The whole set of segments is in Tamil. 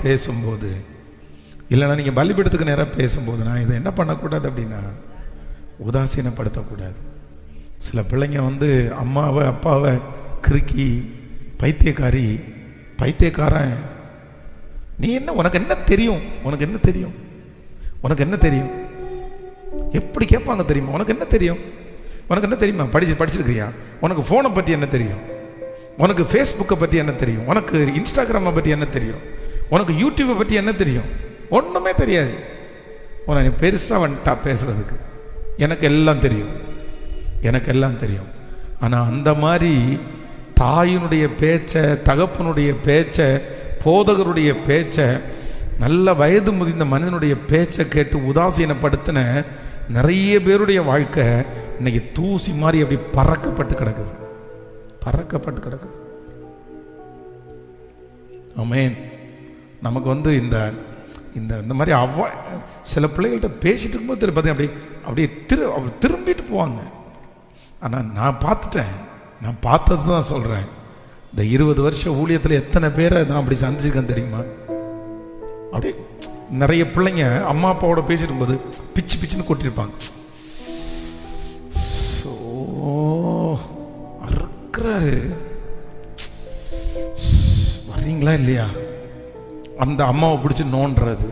பேசும்போது, இல்லைன்னா நீங்கள் பலிபீடத்துக்கு நேராக பேசும்போது, நான் இதை என்ன பண்ணக்கூடாது அப்படின்னா உதாசீனப்படுத்தக்கூடாது. சில பிள்ளைங்க வந்து அம்மாவை அப்பாவை கிறுக்கி பைத்தியக்காரி, பைத்தியக்காரன், நீ என்ன, உனக்கு என்ன தெரியும், உனக்கு என்ன தெரியும், உனக்கு என்ன தெரியும், எப்படி கேட்பாங்க தெரியுமா, உனக்கு என்ன தெரியும், உனக்கு என்ன தெரியுமா, படிச்சிருக்கிறியா, உனக்கு ஃபோனை பற்றி என்ன தெரியும், உனக்கு ஃபேஸ்புக்கை பற்றி என்ன தெரியும், உனக்கு இன்ஸ்டாகிராமை பற்றி என்ன தெரியும், உனக்கு யூடியூப்பை பற்றி என்ன தெரியும், ஒன்றுமே தெரியாது. உனக்கு பெருசாக வந்துட்டா பேசுறதுக்கு, எனக்கு எல்லாம் தெரியும், எனக்கு எல்லாம் தெரியும். ஆனால் அந்த மாதிரி தாயினுடைய பேச்சை, தகப்பனுடைய பேச்சை, போதகருடைய பேச்சை, நல்ல வயது முதிர்ந்த மனிதனுடைய பேச்சை கேட்டு உதாசீனப்படுத்தின நிறைய பேருடைய வாழ்க்கை இன்னைக்கு தூசி மாதிரி அப்படி பறக்கப்பட்டு கிடக்குது, பறக்கப்பட்டு கிடக்குது. ஆமென். நமக்கு வந்து இந்த இந்த இந்த மாதிரி சில பிள்ளைகள்கிட்ட பேசிட்டு இருக்கும்போது பார்த்தீங்க அப்படியே திரும்பிட்டு போவாங்க. ஆனால் நான் பார்த்துட்டேன், நான் பார்த்தது தான் சொல்கிறேன். இந்த 20 வருஷம் ஊழியத்தில் எத்தனை பேரை நான் அப்படி சந்திச்சிருக்கேன் தெரியுமா? அப்படியே நிறைய பிள்ளைங்க அம்மா அப்பாவோட பேசிட்டு இருக்கும்போது பிச்சு பிச்சுன்னு கொட்டிருப்பாங்க. ஸோ அறுக்கிறாரு, வர்றீங்களா இல்லையா, அந்த அம்மாவை பிடிச்சி நோண்டுறது,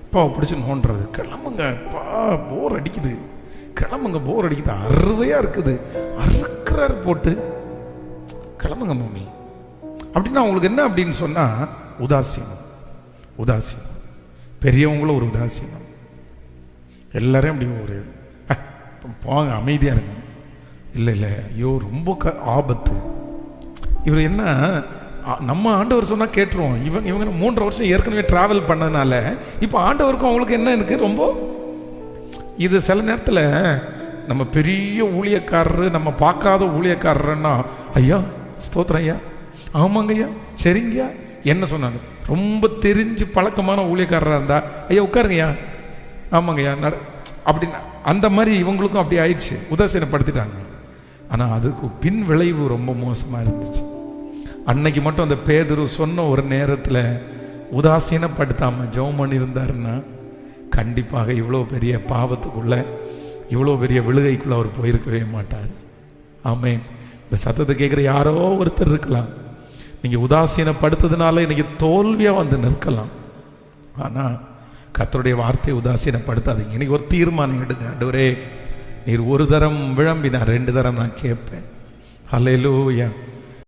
அப்பாவை பிடிச்சி நோண்டுறது, கிளம்புங்க அப்பா போர் அடிக்குது, கிளம்புங்க போர் அடிக்குது, அறுவையாக இருக்குது, அறுக்கிறாரு போட்டு, கிளம்புங்க மம்மி அப்படின்னா அவங்களுக்கு என்ன அப்படின்னு சொன்னால் உதாசீனம். உதாசீனம், பெரியவங்களும் ஒரு உதாசீனம், எல்லாரையும் அப்படி ஒரு போங்க அமைதியாக இருங்க, இல்லை இல்லை ஐயோ ரொம்ப ஆபத்து. இவர் என்ன, நம்ம ஆண்டவர் சொன்னால் கேட்டுருவோம், இவங்க 3 வருஷம் ஏற்கனவே ட்ராவல் பண்ணதுனால இப்போ ஆண்டவருக்கும் அவங்களுக்கு என்ன இருக்குது ரொம்ப. இது சில நேரத்தில் நம்ம பெரிய ஊழியக்காரரு, நம்ம பார்க்காத ஊழியக்காரருன்னா, ஐயா ஸ்தோத்திரம் ஐயா, ஆமாங்க ஐயா, சரிங்கய்யா, என்ன சொன்னாங்க, ரொம்ப தெரிஞ்சு பழக்கமான ஊழியக்காரராக இருந்தா, ஐயா உட்காருங்கய்யா, ஆமாங்கய்யா அப்படின்னா அந்த மாதிரி இவங்களுக்கும் அப்படி ஆயிடுச்சு, உதாசீனப்படுத்திட்டாங்க. ஆனால் அதுக்கு பின் விளைவு ரொம்ப மோசமாக இருந்துச்சு. அன்னைக்கு மட்டும் அந்த பேதுரு சொன்ன ஒரு நேரத்தில் உதாசீனப்படுத்தாமல் ஜெபம் பண்ணியிருந்தாருன்னா கண்டிப்பாக இவ்வளோ பெரிய பாவத்துக்குள்ள, இவ்வளோ பெரிய விழுகைக்குள்ள அவர் போயிருக்கவே மாட்டார். ஆமென். இந்த சத்தத்தை கேட்குற யாரோ ஒருத்தர் இருக்கலாம், நீங்கள் உதாசீனப்படுத்துறதுனால இன்னைக்கு தோல்வியாக வந்து நிற்கலாம். ஆனால் கர்த்தருடைய வார்த்தையை உதாசீனப்படுத்தாதீங்க. இன்னைக்கு ஒரு தீர்மானம் எடுங்க, ஆண்டவரே நீர் ஒரு தரம் விளம்பினா 2 தரம் நான் கேட்பேன். ஹல்லேலூயா.